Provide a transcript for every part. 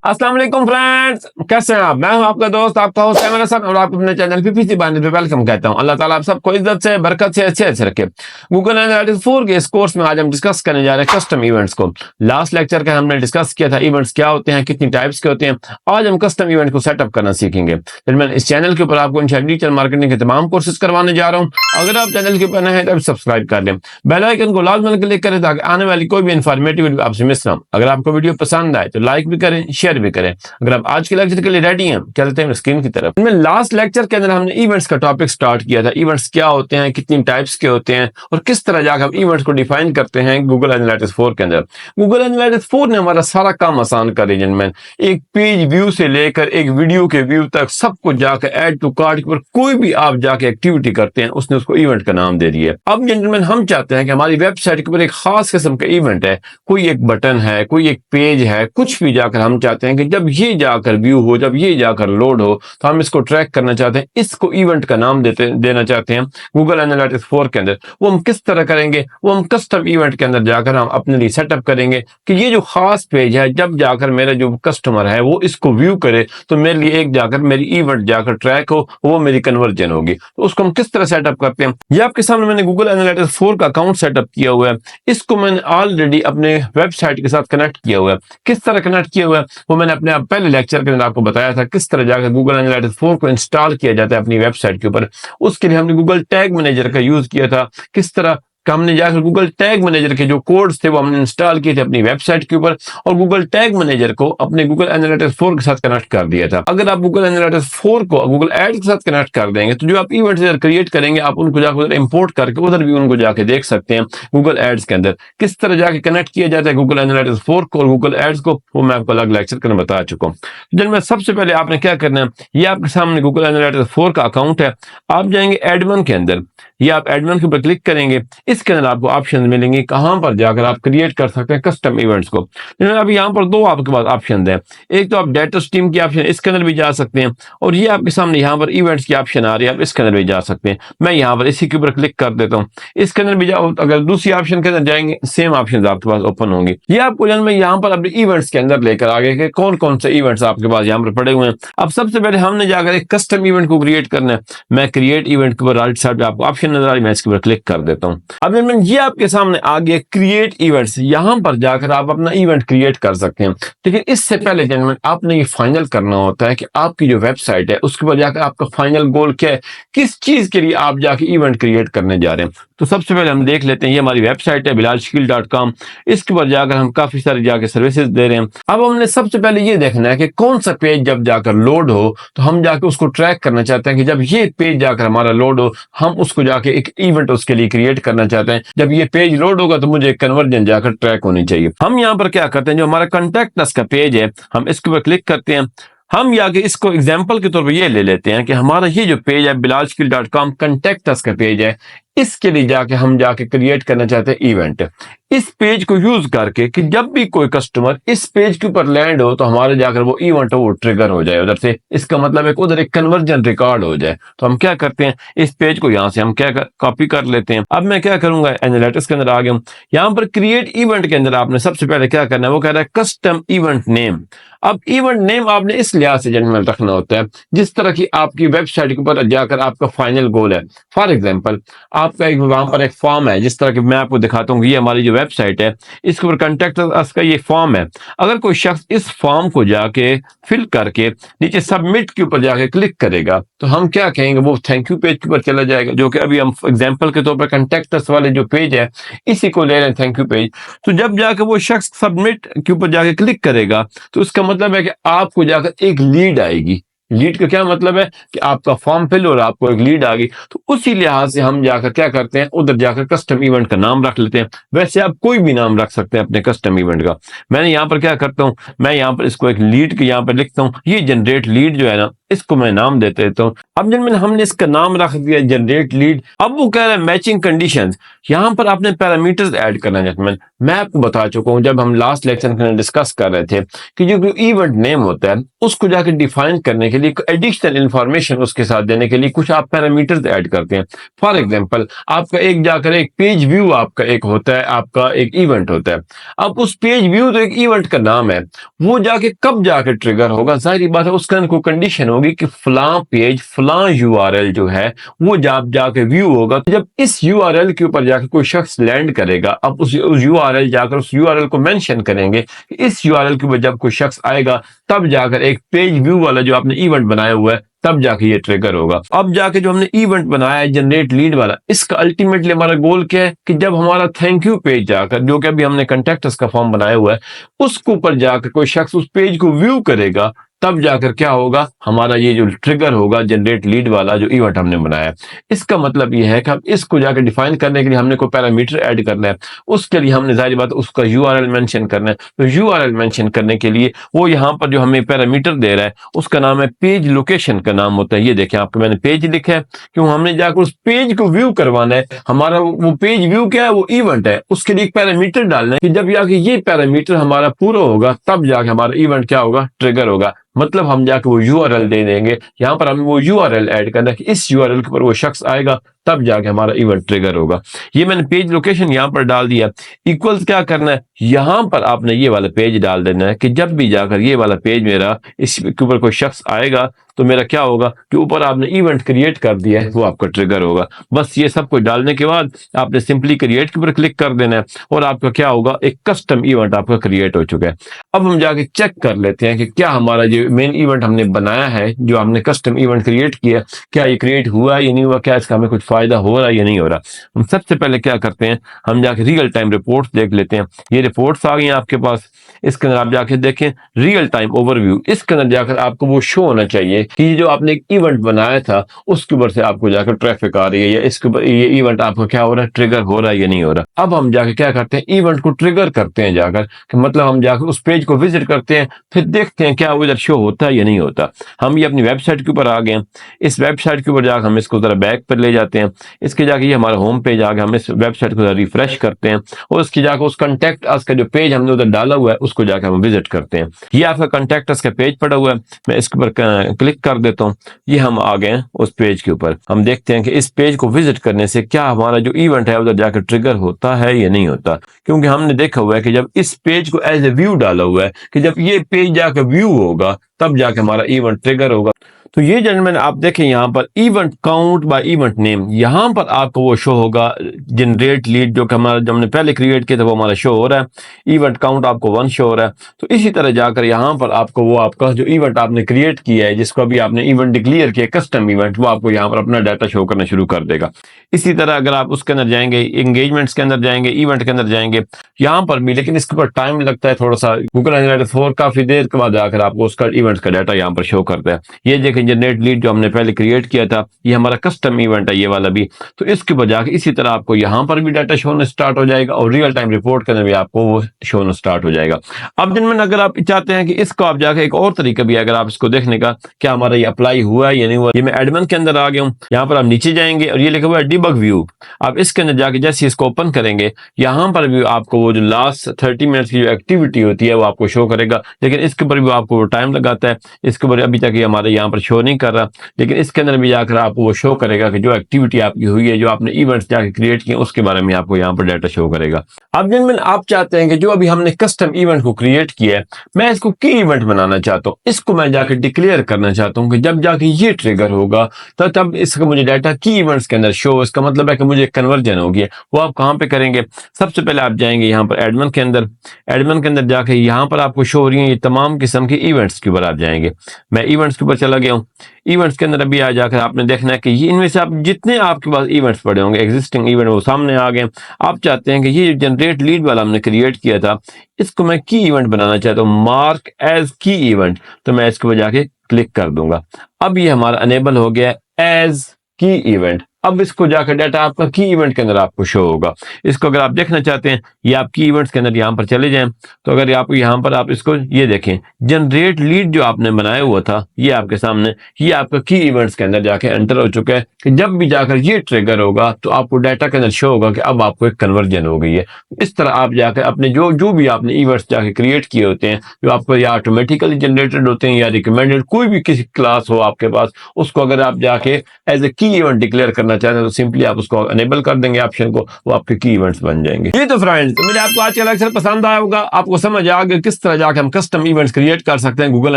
अस्सलाम वालेकुम फ्रेंड्स, कैसे हैं आप? मैं हूं आपका दोस्त, आपका होस्ट अहमद हसन और आपको अपने चैनल पीपीसी बानी पे वेलकम कहता हूं। अल्लाह ताला आप सबको इज्जत से, बरकत से अच्छे रखे। गूगल एनालिटिक्स 4 के इस कोर्स में आज हम डिस्कस करने जा रहे हैं कस्टम इवेंट्स को। लास्ट लेक्चर का हमने डिस्कस किया था इवेंट्स क्या होते हैं, कितनी टाइप्स के होते हैं। आज हम कस्टम इवेंट को सेटअप करना सीखेंगे। मैं इस चैनल के ऊपर आपको इंशाल्लाह डिजिटल मार्केटिंग के तमाम कोर्सेज करवाने जा रहा हूँ। अगर आप चैनल के ऊपर नए हैं तो सब्सक्राइब कर लें, बेल आइकन को लाजमी क्लिक करें ताकि आने वाली कोई भी इंफॉर्मेटिव वीडियो आपसे मिस ना हो। अगर आपको वीडियो पसंद आए तो लाइक भी करें, शेयर भी करें। अगर आप आज के लेक्चर के लिए रेडी हैं, चलते हैं स्क्रीन की तरफ। इनमें लास्ट लेक्चर के अंदर हमने इवेंट्स का टॉपिक स्टार्ट किया था। इवेंट्स क्या होते हैं, कितनी टाइप्स के होते हैं और किस तरह जाकर हम इवेंट्स को डिफाइन करते हैं गूगल एनालिटिक्स 4 के अंदर। गूगल एनालिटिक्स 4 ने हमारा सारा काम आसान कर दिया जिनमें एक पेज व्यू से लेकर एक वीडियो के व्यू तक सब कुछ जाकर ऐड टू कार्ट के ऊपर कोई भी आप जाके एक्टिविटी करते हैं उसने उसको इवेंट का नाम दे दिया। अब जेंटलमैन हम चाहते हैं कि हमारी वेबसाइट के ऊपर एक खास किस्म का इवेंट है, कोई एक बटन है, कोई एक पेज है, कुछ भी जाकर हम चाहते हैं कि जब ये जाकर व्यू हो, जब ये जाकर लोड हो तो हम इसको ट्रैक करना चाहते हैं, इसको इवेंट का नाम देना चाहते हैं गूगल एनालिटिक्स 4 के अंदर। वो हम किस तरह करेंगे, वो हम कस्टम इवेंट के अंदर जाकर हम अपने लिए सेटअप करेंगे कि ये जो खास पेज है जब जाकर मेरा जो कस्टमर है वो इसको व्यू करे तो मेरे लिए एक जाकर मेरी इवेंट जाकर ट्रैक हो, वो मेरी कन्वर्जन होगी। तो उसको हम किस तरह सेटअप करते हैं, ये आपके सामने मैंने गूगल एनालिटिक्स 4 का अकाउंट सेटअप किया हुआ है। इसको मैंने ऑलरेडी अपने वेबसाइट के साथ कनेक्ट किया हुआ है। किस तरह कनेक्ट किया हुआ है वो मैंने अपने पहले लेक्चर के अंदर आपको बताया था, किस तरह जाकर गूगल एनालिटिक्स 4 को इंस्टॉल किया जाता है अपनी वेबसाइट के ऊपर। उसके लिए हमने गूगल टैग मैनेजर का यूज किया था। किस तरह हमने जाकर गूगल टैग मैनेजर के जो कोड्स थे वो हमने इंस्टॉल किए थे अपनी वेबसाइट के ऊपर और गूगल टैग मैनेजर को अपने गूगल एनालिटिक्स 4 के साथ कनेक्ट कर दिया था। अगर आप गूगल एनालिटिक्स 4 को गूगल एड्स के साथ कनेक्ट कर देंगे तो जो आप इवेंट्स इधर क्रिएट करेंगे आप उनको जाकर इंपोर्ट करके उधर भी उनको जाके देख सकते हैं गूगल एड्स के अंदर। किस तरह जाके कनेक्ट किया जाता है गूगल एनालिटिक्स 4 को और गूगल एड्स को वो मैं आपको अलग लेक्चर करने बता चुका हूँ। जिनमें सबसे पहले आपने क्या करना है, ये आपके सामने गूगल एनालिटिक्स 4 का अकाउंट है। आप जाएंगे एडमिन के अंदर, ये आप एडमिन के ऊपर क्लिक करेंगे। इसके अंदर आपको ऑप्शन मिलेंगे कहां पर जाकर आप क्रिएट कर सकते हैं कस्टम इवेंट्स को। अभी यहाँ पर दो आपके पास ऑप्शन है, एक तो आप डेटा स्ट्रीम की ऑप्शन इसके अंदर भी जा सकते हैं और ये आपके सामने यहाँ पर इवेंट्स की ऑप्शन आ रही है, आप इसके अंदर भी जा सकते हैं। मैं यहाँ पर इसी के ऊपर क्लिक कर देता हूँ, इसके अंदर भी जाओ। अगर दूसरी ऑप्शन के अंदर जाएंगे सेम ऑप्शन आपके पास ओपन होंगे। ये आपको मैं यहाँ पर अपने इवेंट्स के अंदर लेकर आ गए कि कौन कौन से इवेंट्स आपके पास यहाँ पर पड़े हुए हैं। अब सबसे पहले हमने जाकर एक कस्टम इवेंट को क्रिएट करना है। मैं क्रिएट इवेंट के ऊपर राइट साइड पे आपको ऑप्शन नजर आ रही है, मैं इसके ऊपर क्लिक कर देता हूँ। अब ये आपके सामने आ गया क्रिएट इवेंट्स। यहां पर जाकर आप अपना इवेंट क्रिएट कर सकते हैं। लेकिन इससे पहले जेन्टलमैन आपने ये फाइनल करना होता है कि आपकी जो वेबसाइट है उसके ऊपर जाकर आपका फाइनल गोल क्या है, किस चीज के लिए आप जाके इवेंट क्रिएट करने जा रहे हैं। तो सबसे पहले हम देख लेते हैं, ये हमारी वेबसाइट है bilalshakil.com। इसके ऊपर जाकर हम काफी सारी जाके सर्विसेज दे रहे हैं। अब हमने सबसे पहले ये देखना है कि कौन सा पेज जब जाकर लोड हो तो हम जाके उसको ट्रैक करना चाहते हैं कि जब ये पेज जाकर हमारा लोड हो हम उसको जाके एक इवेंट उसके लिए क्रिएट करना चाहते हैं। जब ये पेज लोड होगा तो मुझे कन्वर्जन जाकर ट्रैक होनी चाहिए। हम यहाँ पर क्या करते हैं, जो हमारा कॉन्टैक्ट अस का पेज है हम इसके ऊपर क्लिक करते हैं। हम आगे इसको एग्जांपल के तौर पर ये ले लेते हैं कि हमारा ये जो पेज है bilalshakil.com कॉन्टैक्ट अस का पेज है, इसके लिए जाके हम जाके क्रिएट करना चाहते हैं इवेंट। इस पेज को यूज करके कि जब भी कोई कस्टमर इस पेज के ऊपर लैंड हो तो हमारे जाकर वो इवेंट हो वो ट्रिगर हो जाए उधर से। इसका मतलब है कि उधर एक कन्वर्जन रिकॉर्ड हो जाए। तो हम क्या करते हैं, इस पेज को यहाँ से हम क्या कॉपी कर लेते हैं। अब मैं क्या करूंगा, एनालिटिक्स के अंदर आ गया हूँ। यहाँ पर क्रिएट इवेंट के अंदर आपने सबसे पहले क्या करना है, वो कह रहा है कस्टम इवेंट नेम। अब इवेंट नेम आपने इस लिहाज से जनरल रखना होता है जिस तरह की आपकी वेबसाइट के ऊपर जाकर आपका फाइनल गोल है। फॉर एग्जाम्पल आपका वहां पर एक फॉर्म है, जिस तरह की मैं आपको दिखाता हूँ, ये हमारी जो वेबसाइट है इसके ऊपर कॉन्टैक्ट अस का ये फॉर्म है। अगर कोई शख्स इस फॉर्म को जाके फिल करके नीचे सबमिट के ऊपर जाके क्लिक करेगा तो हम क्या कहेंगे, वो थैंक यू पेज के ऊपर चला जाएगा, जो कि अभी हम एग्जांपल के तौर पर कॉन्टैक्ट अस वाले जो पेज है इसी को ले रहे हैं, थैंक यू पेज। तो जब जाके वो शख्स सबमिट के ऊपर जाके क्लिक करेगा तो उसका मतलब है कि आपको जाकर एक लीड आएगी। लीड का क्या मतलब है कि आपका फॉर्म फिल हो रहा है, आपको एक लीड आ गई। तो उसी लिहाज से हम जाकर क्या करते हैं, उधर जाकर कस्टम इवेंट का नाम रख लेते हैं। वैसे आप कोई भी नाम रख सकते हैं अपने कस्टम इवेंट का। मैंने यहाँ पर क्या करता हूँ, मैं यहाँ पर इसको एक लीड के यहाँ पर लिखता हूँ। ये जनरेट लीड जो है ना इसको मैं नाम दे देता हूँ। अब जब हमने इसका नाम रख दिया जनरेट लीड, अब वो कह रहा है मैचिंग कंडीशंस। यहाँ पर आपने पैरामीटर्स ऐड करना है जेंटलमैन। मैं आपको बता चुका हूँ जब हम लास्ट लेक्चर में डिस्कस कर रहे थे कि जो इवेंट नेम होता है उसको जाकर डिफाइन करने के लिए एडिशनल इंफॉर्मेशन उसके साथ देने के लिए कुछ आप पैरामीटर्स ऐड करते हैं। फॉर एग्जांपल आपका एक जाकर एक पेज व्यू आपका एक होता है, आपका एक इवेंट होता है। अब उस पेज व्यू तो एक इवेंट का नाम है, वो जाके कब जाकर ट्रिगर होगा, जाहिर बात है उसका को कंडीशन होगी कि फलां पेज फलां यूआरएल जो है वो जब जाके व्यू होगा। तो जब इस यूआरएल के ऊपर जाकर कोई शख्स लैंड करेगा, अब उस यूआरएल जाकर उस यूआरएल को मेंशन करेंगे कि इस यूआरएल के ऊपर जब कोई शख्स आएगा तब जाकर एक पेज व्यू वाला जो आपने इवेंट बनाया हुआ है तब जाके ये ट्रिगर होगा। अब जाके जो हमने इवेंट बनाया है जनरेट लीड वाला, इसका अल्टीमेटली हमारा गोल क्या है कि जब हमारा थैंक यू पेज जाकर जो कि अभी हमने कंटेक्ट का फॉर्म बनाया हुआ है उसके ऊपर जाकर कोई शख्स उस पेज को व्यू करेगा तब जाकर क्या होगा, हमारा ये जो ट्रिगर होगा जनरेट लीड वाला जो इवेंट हमने बनाया है। इसका मतलब ये है कि हम इसको जाकर डिफाइन करने के लिए हमने कोई पैरामीटर ऐड करना है, उसके लिए हमने जाहिर बात उसका यूआरएल मेंशन करना है। तो यूआरएल मेंशन करने के लिए वो यहाँ पर जो हमें पैरामीटर दे रहा है उसका नाम है पेज लोकेशन का नाम होता है। ये देखें आपको मैंने पेज लिखा है क्यों, हमने जाकर उस पेज को व्यू करवाना है। हमारा वो पेज व्यू क्या है, वो इवेंट है, उसके लिए एक पैरामीटर डालना है कि जब जाके ये पैरामीटर हमारा पूरा होगा तब जाके हमारा इवेंट क्या होगा, ट्रिगर होगा। मतलब हम जाके वो यूआरएल दे देंगे, यहाँ पर हमें वो यूआरएल ऐड करना है कि इस यूआरएल के ऊपर वो शख्स आएगा तब जाके हमारा इवेंट ट्रिगर होगा। ये मैंने पेज लोकेशन यहाँ पर डाल दिया। इक्वल्स क्या करना है, यहाँ पर आपने ये वाला पेज डाल देना है कि जब भी जाकर ये वाला पेज मेरा इसके ऊपर कोई शख्स आएगा तो मेरा क्या होगा कि ऊपर आपने इवेंट क्रिएट कर दिया है वो आपका ट्रिगर होगा। बस ये सब कुछ डालने के बाद आपने सिंपली क्रिएट के ऊपर क्लिक कर देना है और आपका क्या होगा, एक कस्टम इवेंट आपका क्रिएट हो चुका है। अब हम जाके चेक कर लेते हैं कि क्या हमारा जो मेन इवेंट हमने बनाया है, जो हमने कस्टम इवेंट क्रिएट किया, क्या ये क्रिएट हुआ या नहीं हुआ, क्या इसका हमें कुछ फायदा हो रहा है या नहीं हो रहा। हम सबसे पहले क्या करते हैं, हम जाके रियल टाइम रिपोर्ट्स देख लेते हैं। ये रिपोर्ट्स आ गई हैं आपके पास, इसके अंदर आप जाके देखें रियल टाइम ओवरव्यू। इसके अंदर जाकर आपको वो शो होना चाहिए कि जो आपने एक इवेंट बनाया था उसके ऊपर से आपको जाकर ट्रैफिक आ रही है या इसके ऊपर ये इवेंट आपका क्या हो रहा है, ट्रिगर हो रहा है या नहीं हो रहा। अब हम जाके क्या करते हैं, इवेंट को ट्रिगर करते हैं जाकर कि मतलब हम जाकर उस पेज को विजिट करते हैं, फिर देखते हैं क्या वो इधर शो होता है या नहीं होता। हम ये अपनी वेबसाइट के ऊपर आ गए, इस वेबसाइट के ऊपर जाकर हम इसको जरा बैक पर ले जाते हैं। इसके जाके ये हमारा होम पेज आ गया, हम इस वेबसाइट को रिफ्रेश करते हैं और उसकी जाकर उस कॉन्टैक्ट अस का जो पेज हमने उधर डाला हुआ है उसको जाकर हम विजिट करते हैं। ये आपका कॉन्टैक्ट अस का पेज पड़ा हुआ है, मैं इसके ऊपर क्लिक कर देता हूँ। ये हम आ गए उस पेज के ऊपर। हम देखते हैं कि इस पेज को विजिट करने से क्या हमारा जो इवेंट है उधर जाकर ट्रिगर होता है या नहीं होता, क्योंकि हमने देखा हुआ है कि जब इस पेज को एज ए व्यू डाला हुआ है कि जब ये पेज जाकर व्यू होगा तब जाके हमारा इवेंट ट्रिगर होगा। तो ये जेंटलमैन आप देखें यहाँ पर event count by event name, यहाँ पर आपको वो शो होगा जनरेट लीड जो कि हमारा जो हमने पहले क्रिएट किया था वो हमारा शो हो रहा है। इवेंट काउंट आपको 1 शो हो रहा है। तो इसी तरह जाकर यहाँ पर आपको वो आपका जो इवेंट आपने क्रिएट किया है, जिसको अभी आपने इवेंट डिक्लेयर किया कस्टम इवेंट, वो आपको यहाँ पर अपना डाटा शो करना शुरू कर देगा। इसी तरह अगर आप उसके अंदर जाएंगे, एंगेजमेंट्स के अंदर जाएंगे, इवेंट के अंदर जाएंगे, यहाँ पर भी, लेकिन इसके ऊपर टाइम लगता है थोड़ा सा। गूगल एनालिटिक्स 4 काफी देर के बाद आकर आपको उसका इवेंट का डाटा यहाँ पर शो करता है। ये देखें जनरेट लीड जो हमने पहले क्रिएट किया था, ये हमारा कस्टम इवेंट है ये वाला भी। तो इसके बजाय इसी तरह आपको यहाँ पर भी डाटा शो होना स्टार्ट हो जाएगा और रियल टाइम रिपोर्ट के अंदर भी आपको वो शो होना स्टार्ट हो जाएगा। अब जिनमें अगर आप चाहते हैं कि इसको आप जाकर एक और तरीका भी अगर आप इसको देखने का, क्या हमारा ये अप्लाई हुआ है या नहीं हुआ, ये मैं एडमिन के अंदर आ गया हूँ। यहाँ पर आप नीचे जाएंगे और ये लिखा हुआ है डिबग व्यू। आप इसके अंदर जाके जैसे इसको ओपन करेंगे, यहाँ पर भी आपको वो जो लास्ट 30 मिनट्स की जो एक्टिविटी होती है वो आपको शो करेगा, लेकिन इसके ऊपर भी आपको टाइम लगाता है। इसके ऊपर अभी तक ये हमारे यहाँ पर शो नहीं कर रहा, लेकिन इसके अंदर भी जाकर आपको वो शो करेगा कि जो एक्टिविटी आपकी हुई है, जो आपने इवेंट्स जाके क्रिएट किए उसके बारे में आपको यहाँ पर डाटा शो करेगा। अब जिनमें आप चाहते हैं कि जो अभी हमने कस्टम इवेंट को क्रिएट किया है, मैं इसको की इवेंट बनाना चाहता हूँ, इसको मैं जाकर डिक्लेयर करना चाहता हूँ कि जब जाके ये ट्रिगर होगा तो तब इसका मुझे डाटा की इवेंट्स के अंदर शो। इसका मतलब है कि मुझे कन्वर्जन हो गया। वो आप कहाँ पे करेंगे, सबसे पहले आप जाएंगे यहाँ पर एडमिन के अंदर। एडमिन के अंदर जाके यहाँ पर आपको शो हो रही है ये तमाम किस्म की इवेंट्स के ऊपर आप जाएंगे। मैं इवेंट्स के ऊपर चला गया हूँ। इवेंट्स के अंदर अभी आ जाकर आपने देखना है कि ये इनमें से आप जितने आपके पास इवेंट्स पड़े होंगे एग्जिस्टिंग इवेंट वो सामने आ गए। आप चाहते हैं कि ये जनरेट लीड वाला हमने क्रिएट किया था, इसको मैं की इवेंट बनाना चाहता हूँ, मार्क एज की इवेंट। तो मैं इसके ऊपर जाके क्लिक कर दूंगा। अब ये हमारा अनेबल हो गया एज की इवेंट। अब इसको जाकर डाटा आपका की इवेंट के अंदर आपको शो होगा। इसको अगर आप देखना चाहते हैं, ये आप की इवेंट्स के अंदर यहाँ पर चले जाएं, तो अगर आप यहाँ पर आप इसको ये देखें, जनरेट लीड जो आपने बनाया हुआ था ये आपके सामने, ये आपका की इवेंट्स के अंदर जाके एंटर हो चुका है कि जब भी जाकर ये ट्रिगर होगा तो आपको डाटा के अंदर शो होगा कि अब आपको एक कन्वर्जन हो गई है। इस तरह आप जाकर अपने जो जो भी आपने इवेंट्स जाके क्रिएट किए होते हैं, जो आपको या ऑटोमेटिकली जनरेटेड होते हैं या रिकमेंडेड, कोई भी किसी क्लास हो आपके पास, उसको अगर आप जाके एज ए की इवेंट डिक्लेयर करना चाहते हैं तो सिंपली आप उसको अनेबल कर देंगे ऑप्शन को, वो आपके की इवेंट्स बन जाएंगे। ये तो फ्रेंड्स, तो मुझे आपको आज का लेक्चर पसंद आया होगा, आपको समझ आ गया किस तरह जाके हम कस्टम इवेंट्स क्रिएट कर सकते हैं गूगल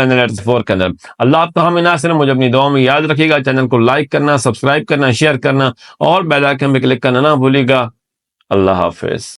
एनालिटिक्स 4 के अंदर। अल्लाह आपका हमें नासिर, मुझे अपनी दुआ में याद रखिएगा। चैनल को लाइक करना, सब्सक्राइब करना, शेयर करना और बेल आइकन पे क्लिक करना ना भूलिएगा। अल्लाह हाफिज।